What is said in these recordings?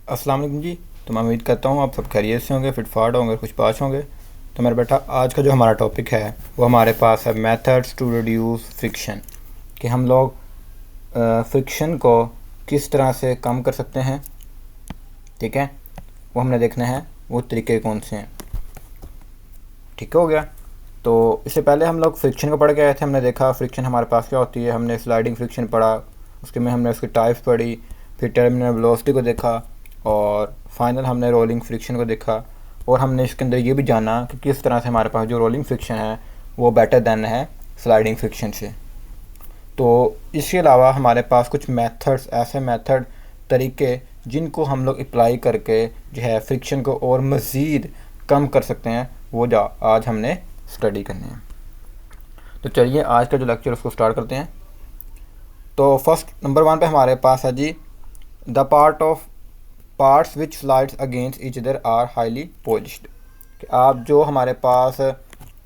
अस्सलाम वालेकुम जी। तो मैं उम्मीद करता हूँ आप सब खैरियत से होंगे, फिटफाट होंगे, कुछ पास होंगे। तो मेरा बेटा आज का जो हमारा टॉपिक है वो हमारे पास है मेथड्स टू रिड्यूस फ्रिक्शन, कि हम लोग फ्रिक्शन को किस तरह से कम कर सकते हैं। ठीक है, वो हमने देखना है वो तरीके कौन से हैं। ठीक हो गया। तो इससे पहले हम लोग फ्रिक्शन को पढ़ के आए थे। हमने देखा फ्रिक्शन हमारे पास क्या होती है, हमने स्लाइडिंग फ्रिक्शन पढ़ा, उसके में हमने उसकी टाइप्स पढ़ी, फिर टर्मिनल वेलोसिटी को देखा और फाइनल हमने रोलिंग फ्रिक्शन को देखा। और हमने इसके अंदर ये भी जाना कि किस तरह से हमारे पास जो रोलिंग फ्रिक्शन है वो बेटर देन है स्लाइडिंग फ्रिक्शन से। तो इसके अलावा हमारे पास कुछ मेथड्स, ऐसे मेथड, तरीके जिनको हम लोग अप्लाई करके जो है फ्रिक्शन को और मज़ीद कम कर सकते हैं, वो आज हमने स्टडी करने हैं। तो चलिए आज का जो लेक्चर उसको स्टार्ट करते हैं। तो फर्स्ट नंबर 1 पे हमारे पास है जी, the parts which slides against each other are highly polished. कि आप जो हमारे पास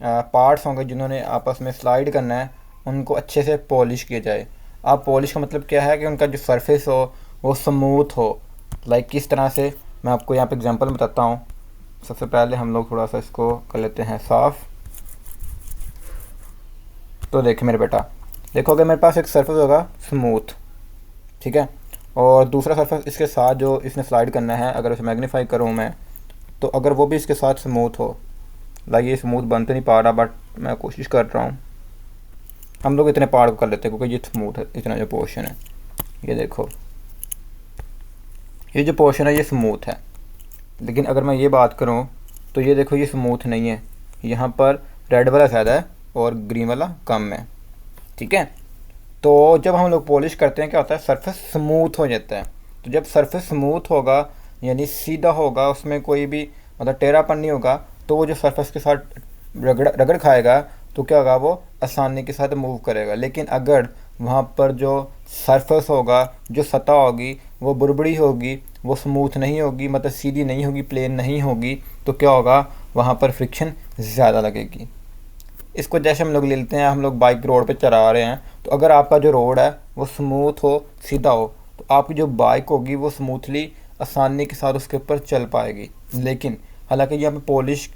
पार्ट्स होंगे जिन्होंने आपस में स्लाइड करना है उनको अच्छे से पॉलिश किया जाए। आप पॉलिश का मतलब क्या है कि उनका जो सरफेस हो वो स्मूथ हो। लाइक किस तरह से, मैं आपको यहाँ पे एग्जांपल बताता हूँ। सबसे पहले हम लोग थोड़ा सा इसको कर लेते हैं साफ़। तो देखिए मेरे बेटा, देखो अगर मेरे पास एक सरफेस होगा स्मूथ, ठीक है, और दूसरा सरफेस इसके साथ जो इसने स्लाइड करना है, अगर उसे मैग्नीफाई करूँ मैं, तो अगर वो भी इसके साथ स्मूथ हो, लाइक ये स्मूथ बन तो नहीं पा रहा बट मैं कोशिश कर रहा हूँ। हम लोग इतने पार्ट को कर लेते हैं क्योंकि ये स्मूथ है, इतना जो पोर्शन है, ये देखो ये जो पोर्शन है ये स्मूथ है। लेकिन अगर मैं ये बात करूँ तो ये देखो ये स्मूथ नहीं है, यहाँ पर रेड वाला ज़्यादा है और ग्रीन वाला कम है। ठीक है, तो जब हम लोग पॉलिश करते हैं क्या होता है, सरफेस स्मूथ हो जाता है। तो जब सरफेस स्मूथ होगा यानी सीधा होगा, उसमें कोई भी मतलब टेढ़ापन नहीं होगा, तो वो जो सरफेस के साथ रगड़ खाएगा तो क्या होगा, वो आसानी के साथ मूव करेगा। लेकिन अगर वहाँ पर जो सरफेस होगा, जो सतह होगी, वो बुरबड़ी होगी, वो स्मूथ नहीं होगी, मतलब सीधी नहीं होगी, प्लेन नहीं होगी, तो क्या होगा, वहाँ पर फ्रिक्शन ज़्यादा लगेगी। इसको जैसे हम लोग ले लेते हैं, हम लोग बाइक रोड पे चला रहे हैं, तो अगर आपका जो रोड है वो स्मूथ हो, सीधा हो, तो आपकी जो बाइक होगी वो स्मूथली आसानी के साथ उसके ऊपर चल पाएगी। लेकिन हालांकि यहाँ पे पॉलिश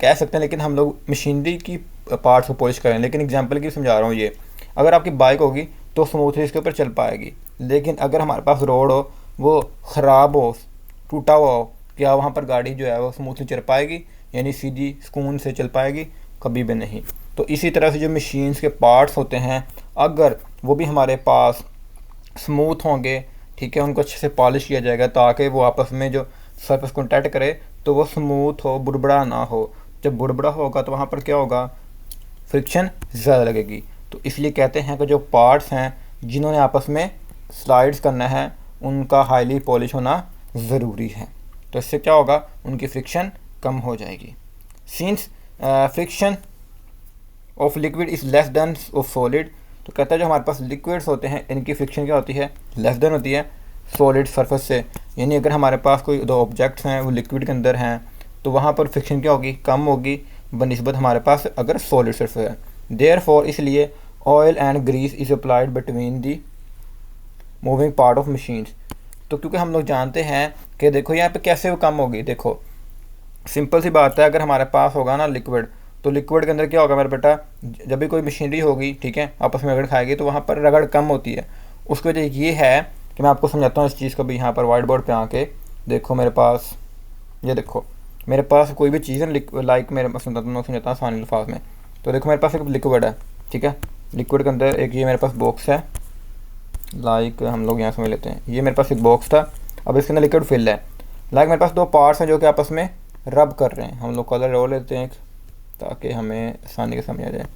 कह सकते हैं, लेकिन हम लोग मशीनरी की पार्ट्स को पॉलिश करें। लेकिन एग्जांपल की समझा रहा हूँ, ये अगर आपकी बाइक होगी तो स्मूथली इसके ऊपर चल पाएगी। लेकिन अगर हमारे पास रोड हो, वो ख़राब हो, टूटा हुआ हो, क्या वहाँ पर गाड़ी जो है वो स्मूथली चल पाएगी, यानी सीधी सुकून से चल पाएगी? कभी भी नहीं। तो इसी तरह से जो मशीन्स के पार्ट्स होते हैं, अगर वो भी हमारे पास स्मूथ होंगे, ठीक है, उनको अच्छे से पॉलिश किया जाएगा ताकि वो आपस में जो सरफेस कॉन्टैक्ट करे तो वो स्मूथ हो, बुड़बड़ा ना हो। जब बुड़बड़ा होगा तो वहाँ पर क्या होगा, फ्रिक्शन ज़्यादा लगेगी। तो इसलिए कहते हैं कि जो पार्ट्स हैं जिन्होंने आपस में स्लाइड्स करना है उनका हाईली पॉलिश होना ज़रूरी है। तो इससे क्या होगा, उनकी फ्रिक्शन कम हो जाएगी। Since friction of liquid is less than of solid, तो कहता है जो हमारे पास लिक्विड्स होते हैं इनकी फ्रिक्शन क्या होती है, लेस देन होती है सॉलिड सरफेस से। यानी अगर हमारे पास कोई दो ऑब्जेक्ट्स हैं वो लिक्विड के अंदर हैं तो वहाँ पर फ्रिक्शन क्या होगी, कम होगी बनिस्बत हमारे पास अगर सॉलिड सरफेस है। देयरफॉर इसलिए oil and grease is applied between the moving part of machines. तो क्योंकि हम लोग जानते हैं कि देखो यहाँ पे कैसे वो कम होगी, देखो सिंपल सी बात है, अगर हमारे पास होगा ना लिक्विड, तो लिक्विड के अंदर क्या होगा मेरे बेटा, जब भी कोई मशीनरी होगी, ठीक है, आपस में रगड़ खाएगी तो वहाँ पर रगड़ कम होती है। उसकी वजह ये है कि मैं आपको समझाता हूँ इस चीज़ को भी। यहाँ पर वाइट बोर्ड पे आके देखो मेरे पास, ये देखो मेरे पास कोई भी चीज़ है, लाइक मेरे पास समझाता हूँ आसानी अल्फाज में। तो देखो मेरे पास एक लिक्विड है, ठीक है, लिक्विड के अंदर एक ये मेरे पास बॉक्स है, लाइक हम लोग यहाँ समझ लेते हैं, ये मेरे पास एक बॉक्स था, अब इसके अंदर लिक्विड फिल है। लाइक मेरे पास दो पार्ट्स हैं जो कि आपस में रब कर रहे हैं, हम लोग कलर रो लेते हैं ताकि हमें आसानी से समझ आ जाए।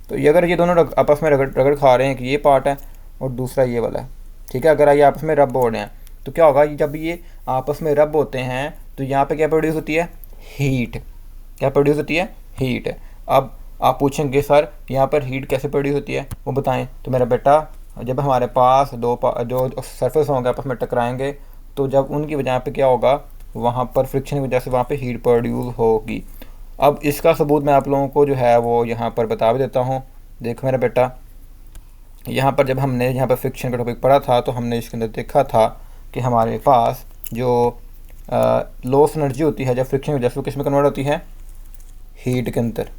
तो ये अगर ये दोनों आपस में रगड़ खा रहे हैं कि ये पार्ट है और दूसरा ये वाला है, ठीक है, अगर ये आपस में रब हो रहे हैं तो क्या होगा, जब ये आपस में रब होते हैं तो यहाँ पे क्या प्रोड्यूस होती है, हीट। क्या प्रोड्यूस होती है, हीट। अब आप पूछेंगे सर यहाँ पर हीट कैसे प्रोड्यूस होती है, वो बताएं। तो मेरा बेटा, जब हमारे पास जो सरफेस होंगे आपस में टकराएंगे तो जब उनकी वजह पे क्या होगा, वहाँ पर फ्रिक्शन की वजह से वहाँ पे हीट प्रोड्यूस होगी। अब इसका सबूत मैं आप लोगों को जो है वो यहाँ पर बता भी देता हूँ। देखो मेरा बेटा, यहाँ पर जब हमने यहाँ पर फ्रिक्शन का टॉपिक पढ़ा था तो हमने इसके अंदर देखा था कि हमारे पास जो लॉस एनर्जी होती है जब फ्रिक्शन की वजह से, वो किस में कन्वर्ट होती है? हीट के अंदर।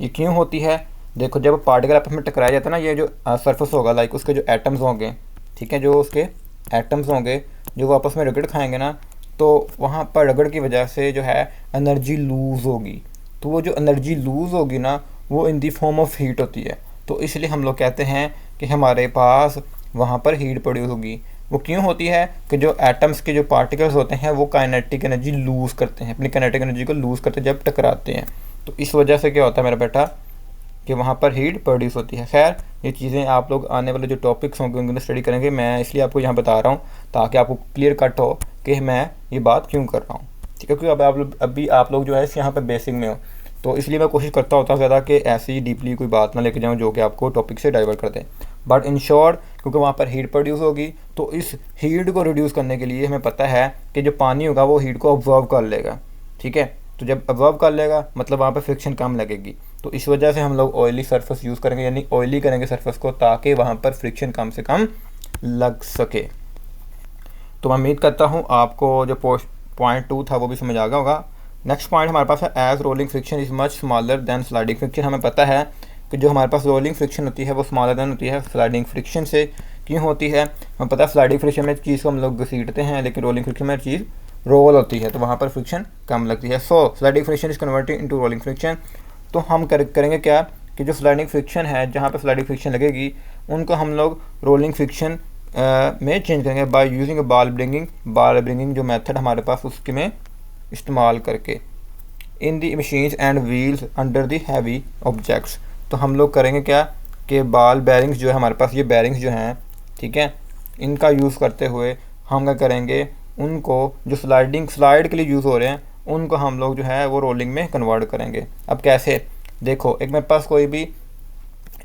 ये क्यों होती है? देखो जब पार्टिकल आपस में टकराया जाता है ना, ये जो सरफेस होगा लाइक उसके जो एटम्स होंगे, ठीक है, जो उसके एटम्स होंगे जो वो आपस में रगड़ खाएंगे ना, तो वहाँ पर रगड़ की वजह से जो है एनर्जी लूज़ होगी। तो वो जो एनर्जी लूज़ होगी ना, वो इन दी फॉर्म ऑफ हीट होती है। तो इसलिए हम लोग कहते हैं कि हमारे पास वहाँ पर हीट प्रोड्यूस होगी। वो क्यों होती है? कि जो एटम्स के जो पार्टिकल्स होते हैं वो काइनेटिक एनर्जी लूज़ करते हैं, अपनी काइनेटिक एनर्जी को लूज़ करते हैं जब टकराते हैं। तो इस वजह से क्या होता है मेरा बेटा कि वहाँ पर हीट प्रोड्यूस होती है। खैर ये चीज़ें आप लोग आने वाले जो टॉपिक्स होंगे उनको स्टडी करेंगे, मैं इसलिए आपको यहाँ बता रहा हूँ ताकि आपको क्लियर कट हो कि मैं ये बात क्यों कर रहा हूँ, ठीक है। क्योंकि अब अभी आप लोग जो है यहाँ पर बेसिक में हो, तो इसलिए मैं कोशिश करता होता हूँ ज़्यादा कि ऐसी डीपली कोई बात ना लेके जाऊँ जो कि आपको टॉपिक से डाइवर्ट कर दे। बट इन शॉर्ट, क्योंकि वहाँ पर हीट प्रोड्यूस होगी, तो इस हीट को रिड्यूस करने के लिए हमें पता है कि जो पानी होगा वो हीट को ऑब्जॉर्व कर लेगा, ठीक है। तो जब ऑब्जॉर्व कर लेगा मतलब वहाँ पर फ्रिक्शन कम लगेगी। तो इस वजह से हम लोग ऑयली सरफेस यूज़ करेंगे, यानी ऑयली करेंगे सरफेस को, ताकि वहाँ पर फ्रिक्शन कम से कम लग सके। तो मैं उम्मीद करता हूँ आपको जो पॉइंट 2 था वो भी समझ आ गया होगा। नेक्स्ट पॉइंट हमारे पास है as rolling friction is much smaller than sliding friction. हमें पता है कि जो हमारे पास रोलिंग फ्रिक्शन होती है वो स्मॉलर देन होती है स्लाइडिंग फ्रिक्शन से। क्यों होती है? हमें पता है स्लाइडिंग फ्रिक्शन में चीज़ को हम लोग घसीटते हैं, लेकिन रोलिंग फ्रिक्शन में चीज़ रोल होती है, तो वहाँ पर फ्रिक्शन कम लगती है। So sliding friction is converted into rolling friction. तो हम करेंगे क्या कि जो स्लाइडिंग फ्रिक्शन है, जहाँ पर स्लाइडिंग फ्रिक्शन लगेगी, उनको हम लोग रोलिंग फ्रिक्शन में चेंज करेंगे बाय यूजिंग बॉल ब्रिंगिंग जो मेथड हमारे पास उसके में इस्तेमाल करके in the machines and wheels under the heavy objects. तो हम लोग करेंगे क्या कि बॉल बैरिंग्स जो है हमारे पास, ये बैरिंग्स जो हैं, ठीक है, इनका यूज़ करते हुए हम क्या करेंगे, उनको जो स्लाइड के लिए यूज़ हो रहे हैं उनको हम लोग जो है वो रोलिंग में कन्वर्ट करेंगे। अब कैसे? देखो एक मेरे पास कोई भी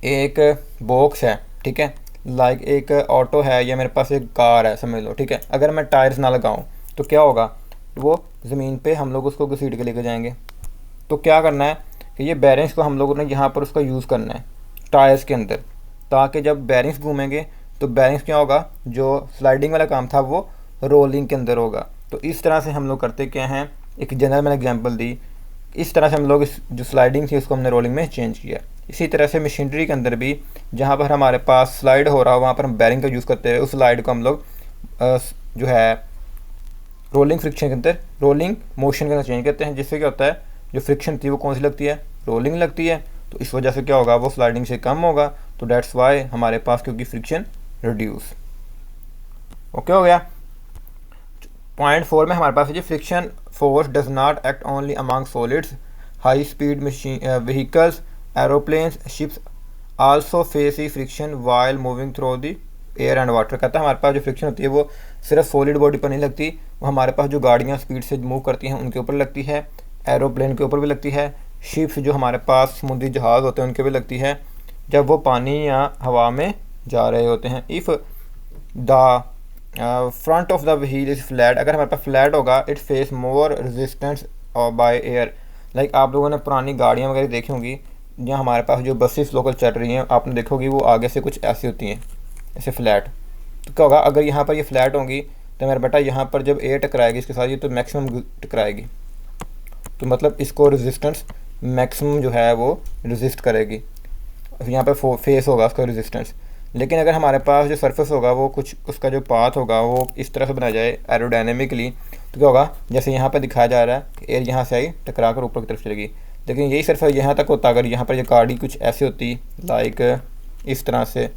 एक बॉक्स है, ठीक है, लाइक एक ऑटो है या मेरे पास एक कार है समझ लो, ठीक है। अगर मैं टायर्स ना लगाऊं तो क्या होगा? वो ज़मीन पे हम लोग उसको घसीट के लेके जाएंगे। तो क्या करना है कि ये बैरिंग्स को हम लोगों ने यहाँ पर उसका यूज़ करना है टायर्स के अंदर, ताकि जब बैरिंग्स घूमेंगे तो बैरिंग्स क्या होगा, जो स्लाइडिंग वाला काम था वो रोलिंग के अंदर होगा। तो इस तरह से हम लोग करते क्या हैं, एक जनरल मैंने एग्जांपल दी, इस तरह से हम लोग इस जो स्लाइडिंग थी उसको हमने रोलिंग में चेंज किया। इसी तरह से मशीनरी के अंदर भी जहाँ पर हमारे पास स्लाइड हो रहा हो वहाँ पर हम बैरिंग का यूज़ करते हैं, उस स्लाइड को हम लोग जो है रोलिंग फ्रिक्शन के अंदर रोलिंग मोशन के अंदर चेंज करते हैं, जिससे क्या होता है जो फ्रिक्शन थी वो कौन सी लगती है, रोलिंग लगती है। तो इस वजह से क्या होगा, वो स्लाइडिंग से कम होगा। तो डेट्स वाई हमारे पास क्योंकि फ्रिक्शन रिड्यूस। ओके हो गया। पॉइंट 4 में हमारे पास है जी friction force does not act only among solids, high speed machine vehicles, aeroplanes, ships also face a friction while moving through the air and water. कहता है हमारे पास जो फ्रिक्शन होती है वो सिर्फ सॉलिड बॉडी पर नहीं लगती, वो हमारे पास जो गाड़ियाँ स्पीड से मूव करती हैं उनके ऊपर लगती है, एरोप्लेन के ऊपर भी लगती है, शिप्स जो हमारे पास समुद्री जहाज़ होते हैं उनके भी लगती है, जब वो पानी या हवा में जा रहे होते हैं। If the front of the wheel is flat, अगर हमारे पास फ्लैट होगा, it face more resistance by air. Like आप लोगों ने पुरानी गाड़ियाँ वगैरह देखी होंगी, जहाँ हमारे पास जो बसेस लोकल चल रही हैं आपने देखोगी वो आगे से कुछ ऐसी होती हैं ऐसे फ्लैट। तो क्या होगा, अगर यहाँ पर ये फ्लैट होंगी तो मेरा बेटा यहाँ पर जब एयर टकराएगी इसके साथ ये तो मैक्सिमम टकराएगी, तो मतलब इसको रेजिस्टेंस मैक्सिमम जो है वो रेजिस्ट करेगी, यहाँ पे फेस होगा उसका रेजिस्टेंस। लेकिन अगर हमारे पास जो सरफेस होगा वो कुछ उसका जो पाथ होगा वो इस तरह से बनाया जाए एरोडायनेमिकली, तो क्या होगा, जैसे यहाँ पर दिखाया जा रहा है कि एयर यहाँ से आई टकरा कर ऊपर की तरफ चलेगी, लेकिन यही सरफेस यहाँ तक होता अगर यहाँ पर ये गाड़ी कुछ ऐसी होती लाइक इस तरह से,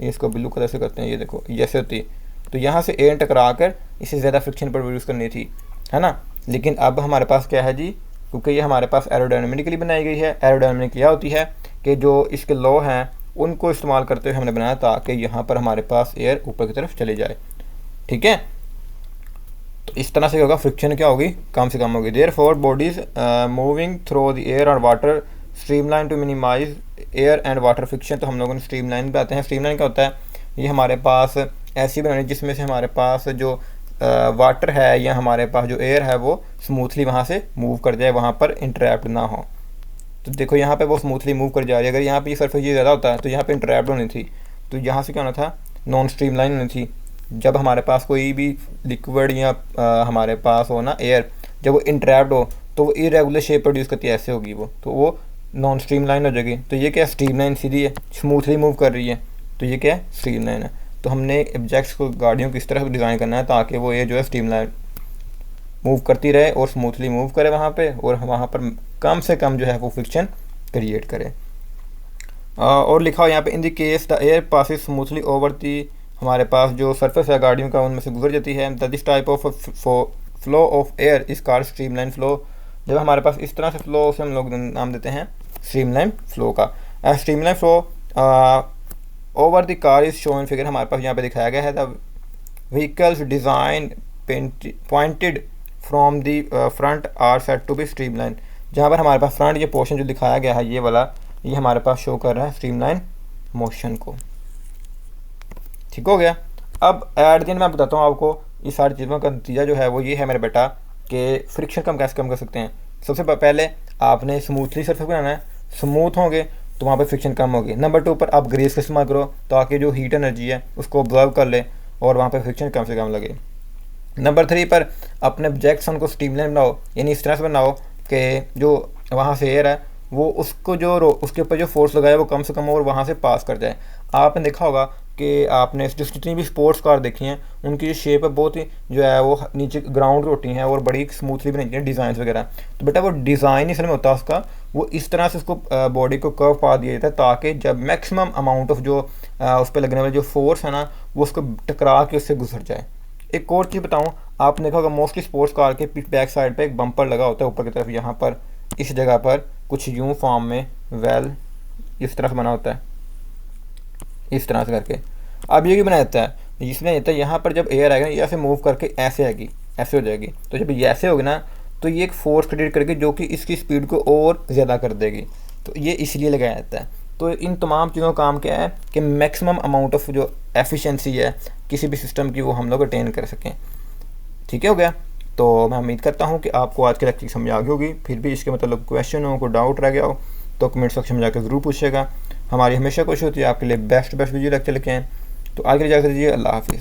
इसको ब्लू कलर से करते हैं, ये देखो जैसे होती, तो यहाँ से एयर टकरा कर इससे ज़्यादा फ्रिक्शन प्रोड्यूस करनी थी, है ना। लेकिन अब हमारे पास क्या है जी, क्योंकि ये हमारे पास एरोडायनेमिकली बनाई गई है, एरोडायनेमिक क्या होती है कि जो इसके लॉ हैं उनको इस्तेमाल करते हुए हमने बनाया ताकि यहाँ पर हमारे पास एयर ऊपर की तरफ चली जाए, ठीक है। तो इस तरह से होगा, फ्रिक्शन क्या होगी, कम से कम होगी। Therefore bodies moving through the air और water streamline to minimise air and water friction. तो हम लोगों ने स्ट्रीमलाइन पे आते हैं। स्ट्रीमलाइन क्या होता है, ये हमारे पास ऐसी बनानी जिसमें से हमारे पास जो वाटर है या हमारे पास जो एयर है वो स्मूथली वहाँ से मूव कर जाए, वहाँ पर इंटरैप्ट ना हो। तो देखो यहाँ पे वो स्मूथली मूव कर जा रही है। अगर यहाँ पे ये सरफेस ये ज़्यादा होता है तो यहाँ पे इंटरैप्ट होनी थी, तो यहाँ से क्या होना था, नॉन स्ट्रीमलाइन होनी थी। जब हमारे पास कोई भी लिक्विड या हमारे पास हो ना एयर, जब वो इंट्रैप्ड हो तो वो इरेगुलर शेप प्रोड्यूस करती है, ऐसे होगी वो, तो वो नॉन स्ट्रीमलाइन हो जाएगी। तो ये क्या है, स्ट्रीमलाइन सीधी है, स्मूथली मूव कर रही है, तो ये क्या है, स्ट्रीमलाइन है। तो हमने ऑब्जेक्ट्स को, गाड़ियों को इस तरह डिज़ाइन करना है ताकि वो ये जो है स्ट्रीमलाइन मूव करती रहे और स्मूथली मूव करे वहाँ पे, और वहाँ पर कम से कम जो है वो फ्रिक्शन क्रिएट करे। और लिखा हो यहाँ पे, in the case the air passes smoothly over the, हमारे पास जो सरफेस है गाड़ियों का उनमें से गुजर जाती है, this type of flow of air इस कॉल्ड स्ट्रीमलाइन फ्लो। जब हमारे पास इस तरह से फ्लो, उसे हम लोग नाम देते हैं स्ट्रीमलाइन फ्लो का। Streamline flow over the car is shown figure, हमारे पास यहाँ पे दिखाया गया है, the vehicles design pointed from the front are set to be streamline. जहाँ पर हमारे पास फ्रंट ये पोर्शन जो दिखाया गया है ये वाला, ये हमारे पास शो कर रहा है स्ट्रीमलाइन मोशन को। ठीक हो गया। अब एट द एंड मैं बताता हूँ आपको ये सारी चीज़ों का नतीजा जो है वो ये है मेरे बेटा, कि फ्रिक्शन कम कैसे कम कर सकते हैं। सबसे पहले आपने स्मूथली सरफेस बनाना है, स्मूथ होंगे तो वहाँ पे फ्रिक्शन कम होगी। नंबर 2 पर आप ग्रेस का इस्तेमाल करो ताकि जो हीट एनर्जी है उसको ऑब्जर्व कर ले और वहाँ पे फ्रिक्शन कम से कम लगे। नंबर 3 पर अपने ऑब्जेक्ट्स को स्ट्रीमलाइन बनाओ, यानी इस तरह से बनाओ कि जो वहाँ से एयर है वो उसको जो उसके ऊपर जो फोर्स लगाया वो कम से कम और वहाँ से पास कर जाए। आपने देखा होगा कि आपने जो जितनी भी स्पोर्ट्स कार देखी हैं उनकी जो शेप है बहुत ही जो है वो नीचे ग्राउंड होती हैं और बड़ी स्मूथली बनाई हैं डिज़ाइन वगैरह। तो बेटा वो डिज़ाइन ही असल में होता है उसका, वो इस तरह से उसको बॉडी को कर्व पा दिया जाता है ताकि जब मैक्सिमम अमाउंट ऑफ जो उस पर लगने वाले जो फोर्स है ना वो उसको टकरा के उससे गुजर जाए। एक और चीज़ बताऊँ, आपने देखा होगा मोस्टली स्पोर्ट्स कार के बैक साइड पर एक बम्पर लगा होता है ऊपर की तरफ, यहाँ पर इस जगह पर कुछ यूं फॉर्म में वेल इस तरह से बना होता है, इस तरह से करके। अब ये भी बना देता है, इसमें होता है यहाँ पर जब एयर आएगा ऐसे मूव करके ऐसे आएगी, ऐसे हो जाएगी। तो जब ये ऐसे होगी ना तो ये एक फोर्स क्रिएट करके जो कि इसकी स्पीड को और ज़्यादा कर देगी, तो ये इसलिए लगाया जाता है। तो इन तमाम चीज़ों का काम क्या है कि मैक्सिमम अमाउंट ऑफ जो एफिशिएंसी है किसी भी सिस्टम की वो हम लोग अटेन कर सकें। ठीक है, हो गया। तो मैं उम्मीद करता हूँ कि आपको आज की लेक्चर समझ आ गई होगी। फिर भी इसके मतलब क्वेश्चन हो, कोई डाउट रह गया हो तो कमेंट सेक्शन में जाकर ज़रूर पूछेगा। हमारी हमेशा कोशिश होती है आपके लिए बेस्ट वीडियो लेक्चर लेके आएँ। तो आज के लिए इजाज़त दीजिए, अल्लाह हाफिज़।